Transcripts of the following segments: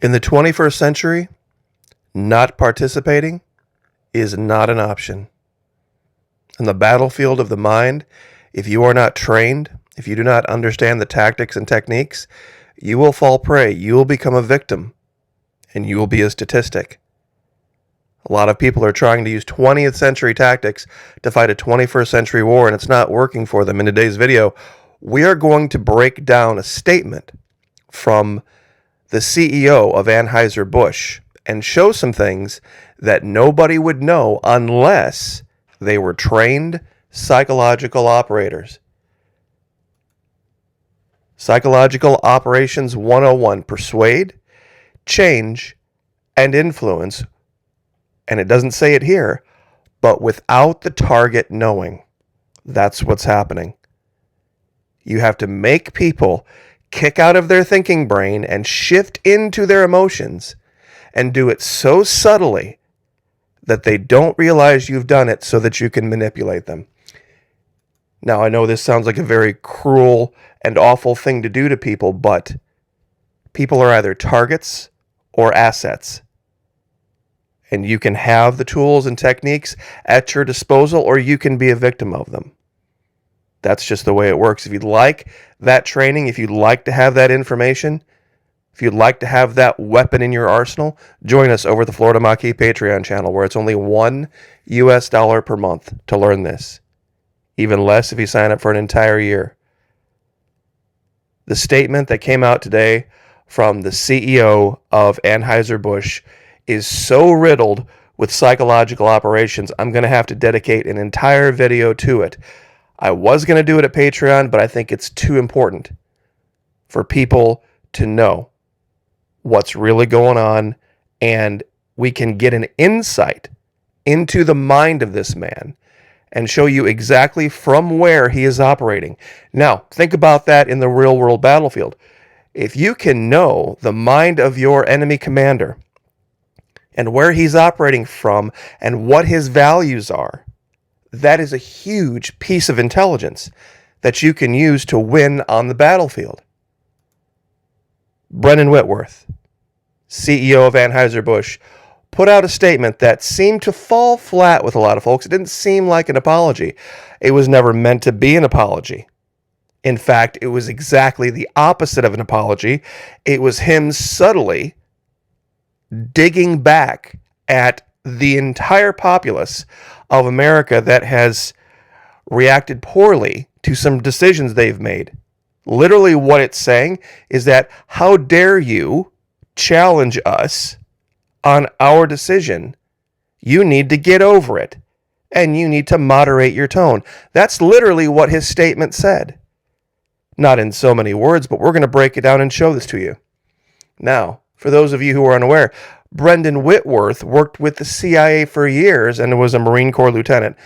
In the 21st century, not participating is not an option. In the battlefield of the mind, if you are not trained, if you do not understand the tactics and techniques, you will fall prey, you will become a victim, and you will be a statistic. A lot of people are trying to use 20th century tactics to fight a 21st century war, and it's not working for them. In today's video, we are going to break down a statement from the CEO of Anheuser-Busch and show some things that nobody would know unless they were trained psychological operators. Psychological Operations 101: Persuade, Change, and Influence. And it doesn't say it here, but without the target knowing. That's what's happening. You have to make people kick out of their thinking brain and shift into their emotions, and do it so subtly that they don't realize you've done it so that you can manipulate them. Now, I know this sounds like a very cruel and awful thing to do to people, but people are either targets or assets. And you can have the tools and techniques at your disposal, or you can be a victim of them. That's just the way it works. If you'd like that training, if you'd like to have that information, if you'd like to have that weapon in your arsenal, join us over at the Florida Maquis Patreon channel, where it's only $1 per month to learn this. Even less if you sign up for an entire year. The statement that came out today from the CEO of Anheuser-Busch is so riddled with psychological operations, I'm going to have to dedicate an entire video to it. I was going to do it at Patreon, but I think it's too important for people to know what's really going on, and we can get an insight into the mind of this man and show you exactly from where he is operating. Now, think about that in the real-world battlefield. If you can know the mind of your enemy commander and where he's operating from and what his values are, that is a huge piece of intelligence that you can use to win on the battlefield. Brendan Whitworth, CEO of Anheuser-Busch, put out a statement that seemed to fall flat with a lot of folks. It didn't seem like an apology. It was never meant to be an apology. In fact, it was exactly the opposite of an apology. It was him subtly digging back at the entire populace of America that has reacted poorly to some decisions they've made. Literally what it's saying is that, how dare you challenge us on our decision? You need to get over it, and you need to moderate your tone. That's literally what his statement said. Not in so many words, but we're going to break it down and show this to you. Now, for those of you who are unaware, Brendan Whitworth worked with the CIA for years and was a Marine Corps lieutenant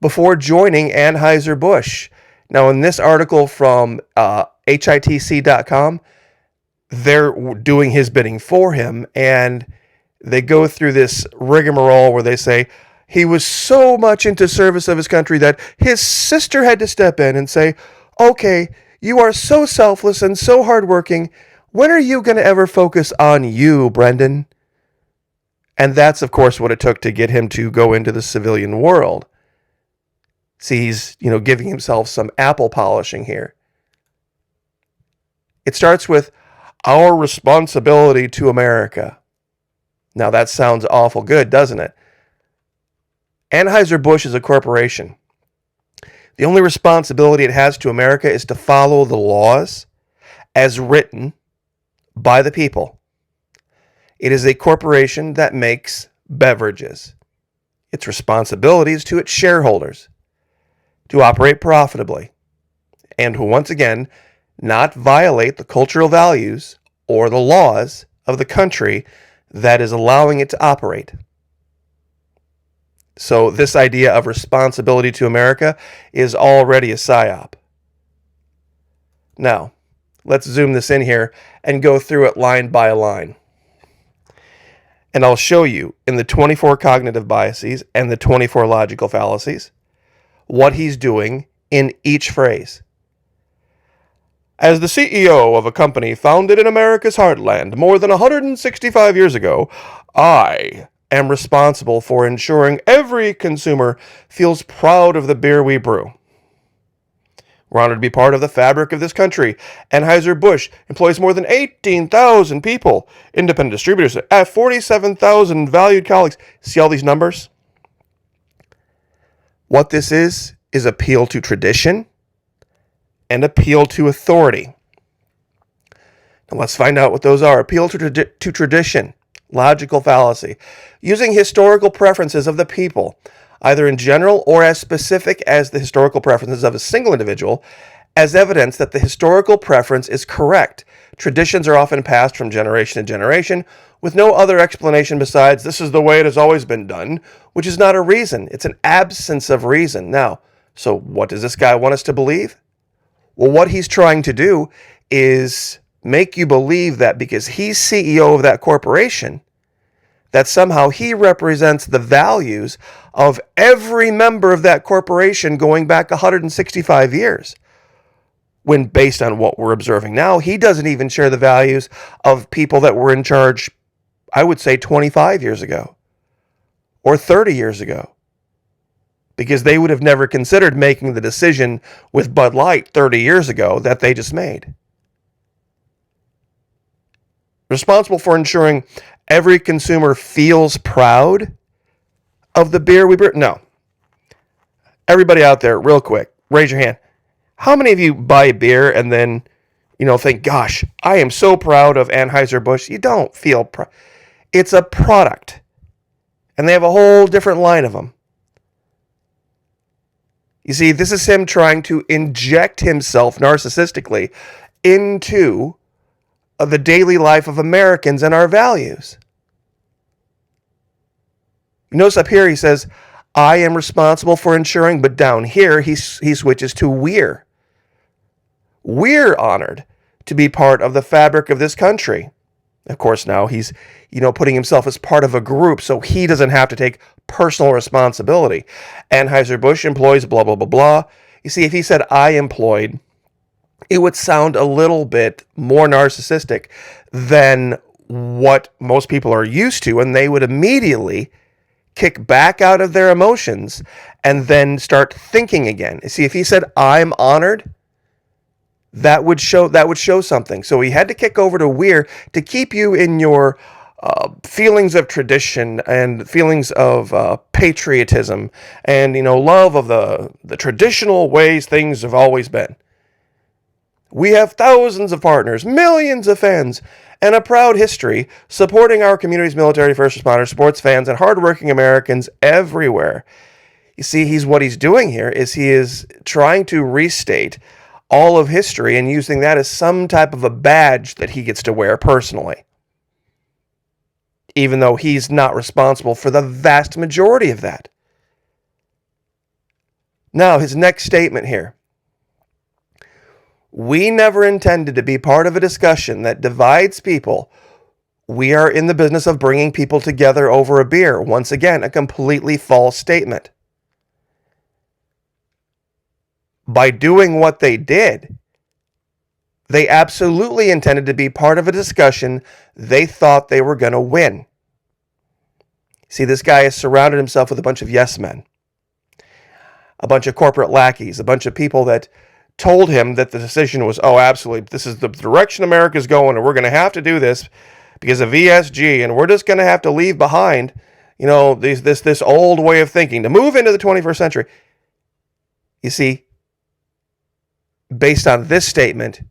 before joining Anheuser-Busch. Now, in this article from hitc.com, they're doing his bidding for him, and they go through this rigmarole where they say he was so much into service of his country that his sister had to step in and say, okay, you are so selfless and so hardworking. When are you going to ever focus on you, Brendan? And that's, of course, what it took to get him to go into the civilian world. See, he's, giving himself some apple polishing here. It starts with our responsibility to America. Now, that sounds awful good, doesn't it? Anheuser-Busch is a corporation. The only responsibility it has to America is to follow the laws as written by the people. It is a corporation that makes beverages. Its responsibility is to its shareholders to operate profitably and to, once again, not violate the cultural values or the laws of the country that is allowing it to operate. So this idea of responsibility to America is already a psyop. Now, let's zoom this in here and go through it line by line. And I'll show you in the 24 cognitive biases and the 24 logical fallacies what he's doing in each phrase. As the CEO of a company founded in America's heartland more than 165 years ago, I am responsible for ensuring every consumer feels proud of the beer we brew. We're honored to be part of the fabric of this country. Anheuser-Busch employs more than 18,000 people, independent distributors at 47,000 valued colleagues. See all these numbers? What this is appeal to tradition and appeal to authority. Now let's find out what those are. Appeal to tradition, logical fallacy, using historical preferences of the people, either in general or as specific as the historical preferences of a single individual, as evidence that the historical preference is correct. Traditions are often passed from generation to generation with no other explanation besides this is the way it has always been done, which is not a reason. It's an absence of reason. Now, so what does this guy want us to believe? Well, what he's trying to do is make you believe that because he's CEO of that corporation, that somehow he represents the values of every member of that corporation going back 165 years. When based on what we're observing now, he doesn't even share the values of people that were in charge, I would say 25 years ago or 30 years ago, because they would have never considered making the decision with Bud Light 30 years ago that they just made. Responsible for ensuring every consumer feels proud of the beer we brew? No. Everybody out there, real quick, raise your hand. How many of you buy beer and then, think, gosh, I am so proud of Anheuser-Busch? You don't feel proud. It's a product. And they have a whole different line of them. You see, this is him trying to inject himself narcissistically into the daily life of Americans and our values. Notice up here he says, I am responsible for ensuring, but down here he switches to we're. We're honored to be part of the fabric of this country. Of course, now he's, putting himself as part of a group so he doesn't have to take personal responsibility. Anheuser-Busch employs blah, blah, blah, blah. You see, if he said I employed, it would sound a little bit more narcissistic than what most people are used to, and they would immediately kick back out of their emotions and then start thinking again. You see, if he said I'm honored, that would show something. So he had to kick over to we're to keep you in your feelings of tradition and feelings of patriotism and love of the traditional ways things have always been. We have thousands of partners, millions of fans, and a proud history supporting our community's military, first responders, sports fans, and hardworking Americans everywhere. You see, what he's doing here is he is trying to restate all of history and using that as some type of a badge that he gets to wear personally, even though he's not responsible for the vast majority of that. Now, his next statement here. We never intended to be part of a discussion that divides people. We are in the business of bringing people together over a beer. Once again, a completely false statement. By doing what they did, they absolutely intended to be part of a discussion they thought they were going to win. See, this guy has surrounded himself with a bunch of yes men, a bunch of corporate lackeys, a bunch of people that told him that the decision was, absolutely, this is the direction America's going, and we're going to have to do this because of ESG, and we're just going to have to leave behind, this old way of thinking to move into the 21st century. You see, based on this statement,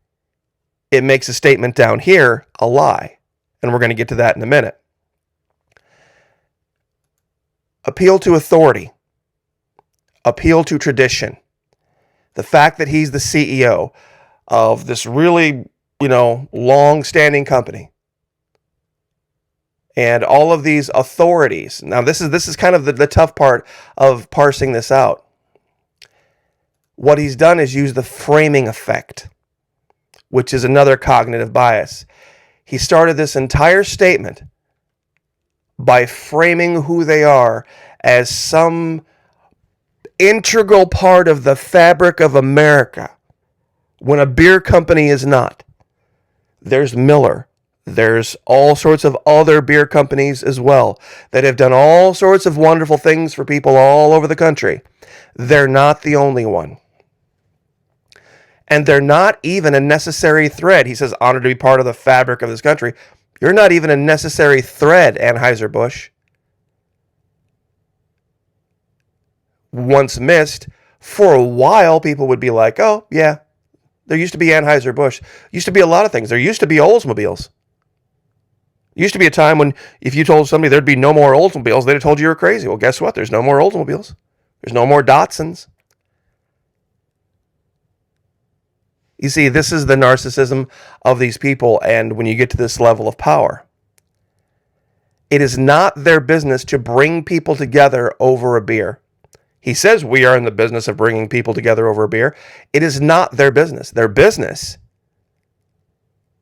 it makes a statement down here a lie, and we're going to get to that in a minute. Appeal to authority. Appeal to tradition. The fact that he's the CEO of this really, long-standing company. And all of these authorities. Now, this is kind of the tough part of parsing this out. What he's done is use the framing effect, which is another cognitive bias. He started this entire statement by framing who they are as some integral part of the fabric of America, when a beer company is not. There's Miller. There's all sorts of other beer companies as well that have done all sorts of wonderful things for people all over the country. They're not the only one. And they're not even a necessary thread. He says, honored to be part of the fabric of this country. You're not even a necessary thread, Anheuser-Busch. Once missed, for a while, people would be like, oh, yeah, there used to be Anheuser-Busch. Used to be a lot of things. There used to be Oldsmobiles. Used to be a time when if you told somebody there'd be no more Oldsmobiles, they'd have told you were crazy. Well, guess what? There's no more Oldsmobiles. There's no more Datsuns. You see, this is the narcissism of these people, and when you get to this level of power, it is not their business to bring people together over a beer. He says we are in the business of bringing people together over a beer. It is not their business. Their business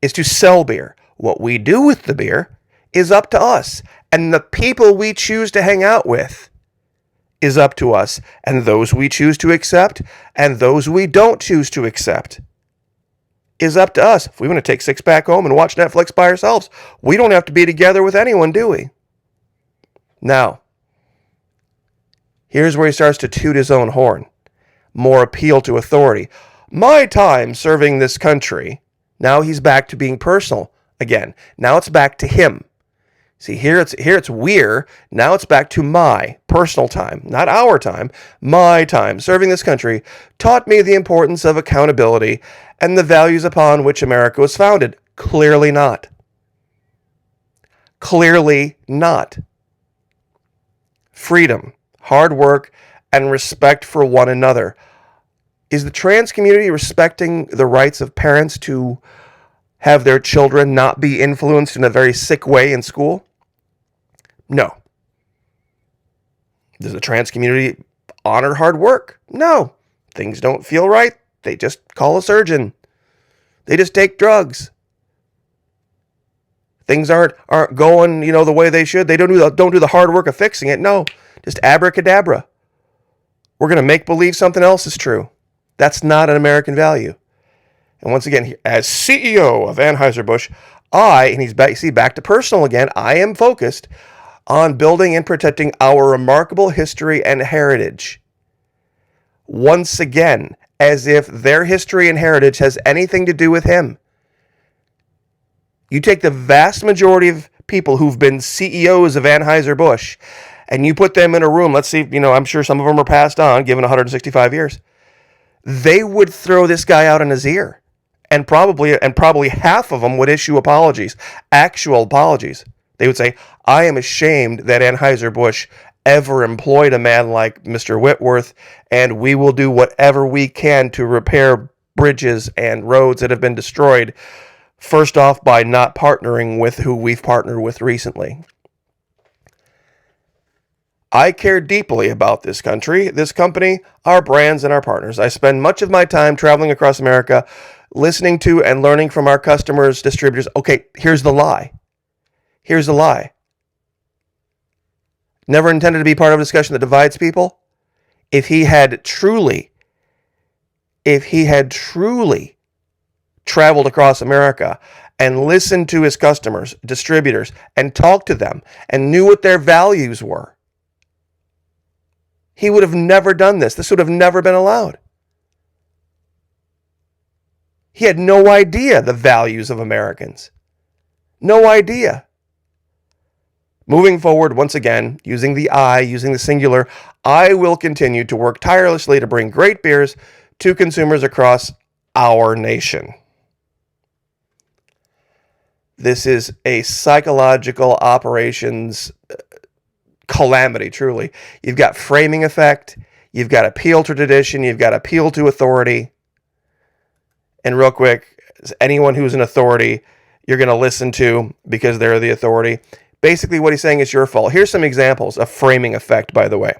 is to sell beer. What we do with the beer is up to us, and the people we choose to hang out with is up to us, and those we choose to accept and those we don't choose to accept is up to us. If we want to take six-pack home and watch Netflix by ourselves, we don't have to be together with anyone, do we? Now, here's where he starts to toot his own horn. More appeal to authority. My time serving this country. Now he's back to being personal again. Now it's back to him. See, here it's we're. Now it's back to my personal time, not our time. My time serving this country taught me the importance of accountability and the values upon which America was founded. Clearly not. Clearly not. Freedom, hard work, and respect for one another. Is the trans community respecting the rights of parents to have their children not be influenced in a very sick way in school? No. Does the trans community honor hard work? No. Things don't feel right. They just call a surgeon. They just take drugs. Things aren't going, the way they should. They don't do the hard work of fixing it. No. Just abracadabra. We're going to make believe something else is true. That's not an American value. And once again, as CEO of Anheuser-Busch, and he's back to personal again, I am focused on building and protecting our remarkable history and heritage. Once again, as if their history and heritage has anything to do with him. You take the vast majority of people who've been CEOs of Anheuser-Busch, and you put them in a room, let's see, I'm sure some of them are passed on, given 165 years. They would throw this guy out in his ear. And probably half of them would issue apologies, actual apologies. They would say, I am ashamed that Anheuser-Busch ever employed a man like Mr. Whitworth, and we will do whatever we can to repair bridges and roads that have been destroyed, first off by not partnering with who we've partnered with recently. I care deeply about this country, this company, our brands, and our partners. I spend much of my time traveling across America, listening to and learning from our customers, distributors. Okay, here's the lie. Here's the lie. Never intended to be part of a discussion that divides people. If he had truly traveled across America and listened to his customers, distributors, and talked to them and knew what their values were, he would have never done this. This would have never been allowed. He had no idea the values of Americans. No idea. Moving forward, once again, using the singular, I will continue to work tirelessly to bring great beers to consumers across our nation. This is a psychological operations calamity, truly. You've got framing effect, you've got appeal to tradition, you've got appeal to authority. And real quick, anyone who's an authority, you're going to listen to because they're the authority. Basically, what he's saying is your fault. Here's some examples of framing effect, by the way.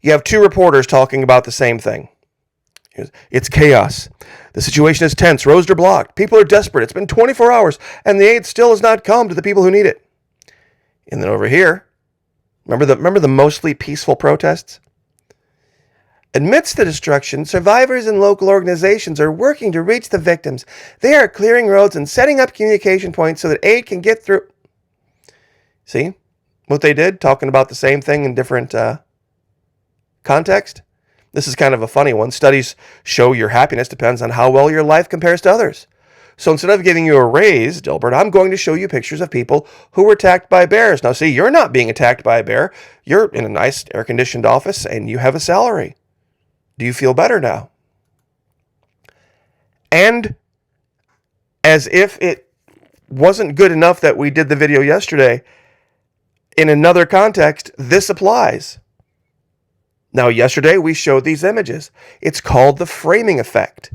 You have two reporters talking about the same thing. It's chaos. The situation is tense. Roads are blocked. People are desperate. It's been 24 hours, and the aid still has not come to the people who need it. And then over here, remember the mostly peaceful protests? Amidst the destruction, survivors and local organizations are working to reach the victims. They are clearing roads and setting up communication points so that aid can get through. See what they did? Talking about the same thing in different context. This is kind of a funny one. Studies show your happiness depends on how well your life compares to others. So instead of giving you a raise, Dilbert, I'm going to show you pictures of people who were attacked by bears. Now, see, you're not being attacked by a bear. You're in a nice air-conditioned office and you have a salary. Do you feel better now? And as if it wasn't good enough that we did the video yesterday, in another context, this applies. Now, yesterday we showed these images. It's called the framing effect.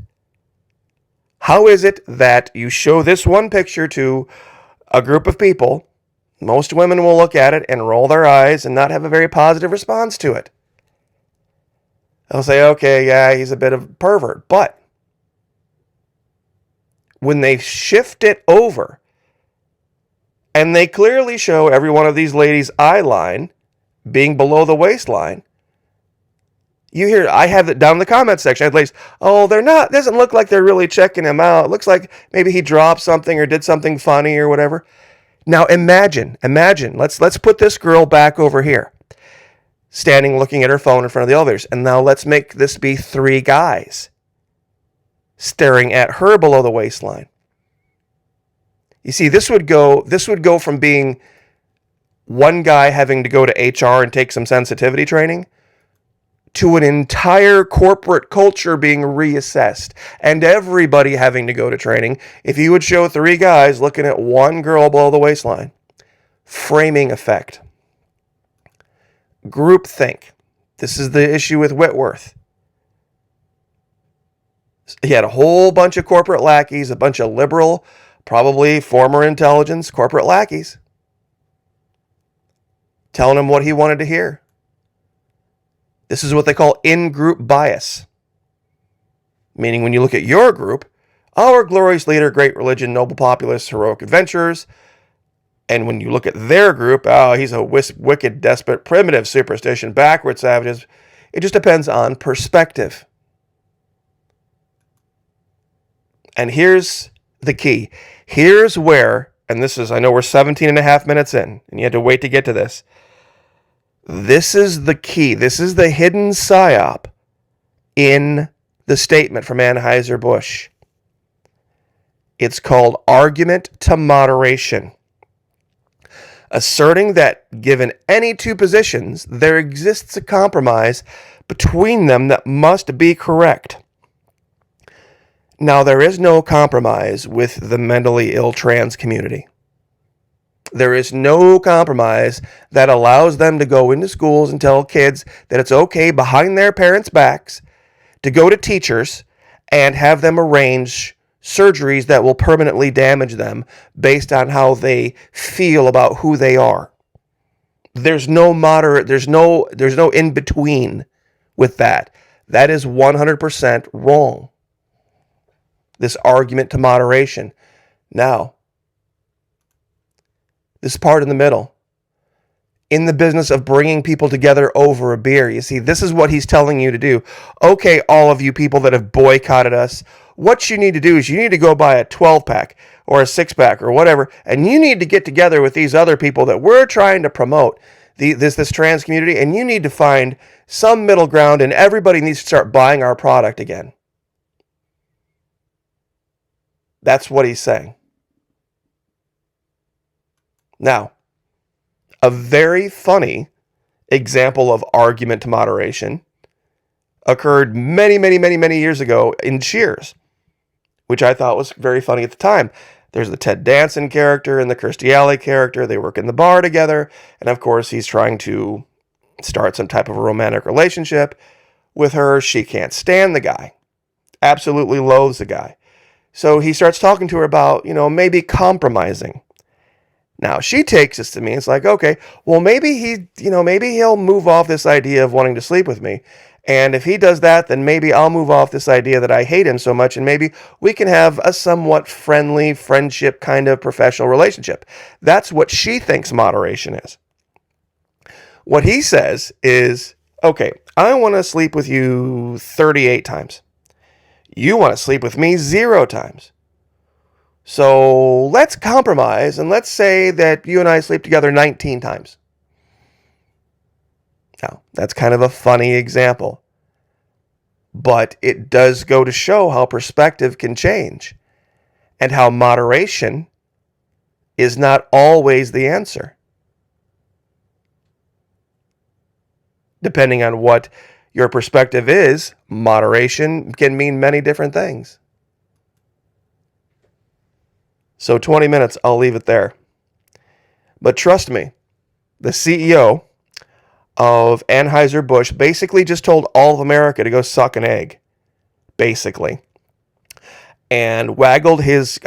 How is it that you show this one picture to a group of people? Most women will look at it and roll their eyes and not have a very positive response to it. They'll say, okay, yeah, he's a bit of a pervert. But when they shift it over and they clearly show every one of these ladies' eye line being below the waistline, you hear, I have it down in the comment section. I have ladies, oh, they're not, doesn't look like they're really checking him out. It looks like maybe he dropped something or did something funny or whatever. Now imagine, let's put this girl back over here, standing looking at her phone in front of the elevators. And now let's make this be 3 guys staring at her below the waistline. You see, this would go from being one guy having to go to HR and take some sensitivity training to an entire corporate culture being reassessed and everybody having to go to training. If you would show 3 guys looking at one girl below the waistline, framing effect, groupthink. This is the issue with Whitworth. He had a whole bunch of corporate lackeys, a bunch of liberal, probably former intelligence corporate lackeys, telling him what he wanted to hear. This is what they call in-group bias. Meaning when you look at your group, our glorious leader, great religion, noble populace, heroic adventurers. And when you look at their group, oh, he's a wicked, despot, primitive, superstition, backward savages. It just depends on perspective. And here's the key. Here's where, and this is, I know we're 17 and a half minutes in, and you had to wait to get to this. This is the key. This is the hidden psyop in the statement from Anheuser-Busch. It's called argument to moderation. Asserting that given any 2 positions, there exists a compromise between them that must be correct. Now, there is no compromise with the mentally ill trans community. There is no compromise that allows them to go into schools and tell kids that it's okay behind their parents' backs to go to teachers and have them arrange surgeries that will permanently damage them based on how they feel about who they are. There's no moderate, there's no in between with that. That is 100% wrong. This argument to moderation. Now, this part in the middle, in the business of bringing people together over a beer. You see, this is what he's telling you to do. Okay, all of you people that have boycotted us, what you need to do is you need to go buy a 12-pack or a 6-pack or whatever, and you need to get together with these other people that we're trying to promote, this trans community, and you need to find some middle ground, and everybody needs to start buying our product again. That's what he's saying. Now, a very funny example of argument to moderation occurred many years ago in Cheers, which I thought was very funny at the time. There's the Ted Danson character and the Kirstie Alley character. They work in the bar together. And of course, he's trying to start some type of a romantic relationship with her. She can't stand the guy. Absolutely loathes the guy. So he starts talking to her about, maybe compromising. Now, she takes this to me. It's like, okay, well, maybe he'll move off this idea of wanting to sleep with me. And if he does that, then maybe I'll move off this idea that I hate him so much, and maybe we can have a somewhat friendly friendship kind of professional relationship. That's what she thinks moderation is. What he says is, okay, I want to sleep with you 38 times. You want to sleep with me 0 times. So let's compromise and let's say that you and I sleep together 19 times. Now, that's kind of a funny example, but it does go to show how perspective can change and how moderation is not always the answer. Depending on what your perspective is, moderation can mean many different things. So 20 minutes, I'll leave it there. But trust me, the CEO of Anheuser-Busch basically just told all of America to go suck an egg, basically, and waggled his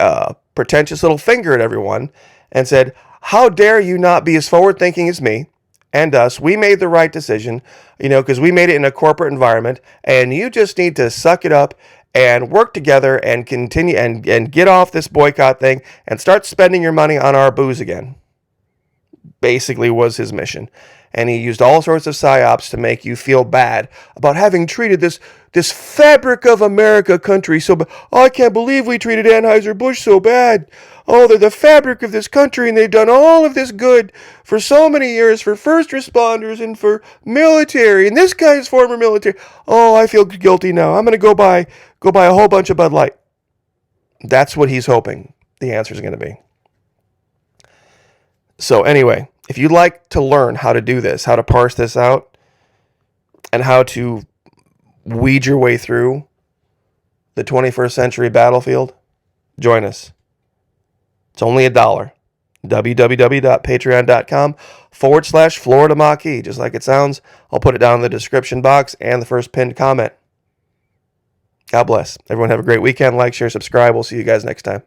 pretentious little finger at everyone and said, how dare you not be as forward-thinking as me and us? We made the right decision, because we made it in a corporate environment, and you just need to suck it up and work together and continue and get off this boycott thing and start spending your money on our booze again. Basically was his mission. And he used all sorts of psyops to make you feel bad about having treated this fabric of America country so bad. Oh, I can't believe we treated Anheuser-Busch so bad. Oh, they're the fabric of this country, and they've done all of this good for so many years for first responders and for military. And this guy's former military. Oh, I feel guilty now. I'm going to go buy a whole bunch of Bud Light. That's what he's hoping the answer is going to be. So anyway, if you'd like to learn how to do this, how to parse this out, and how to weed your way through the 21st century battlefield, join us. It's only $1. www.patreon.com/Florida Maquis. Just like it sounds, I'll put it down in the description box and the first pinned comment. God bless. Everyone have a great weekend. Like, share, subscribe. We'll see you guys next time.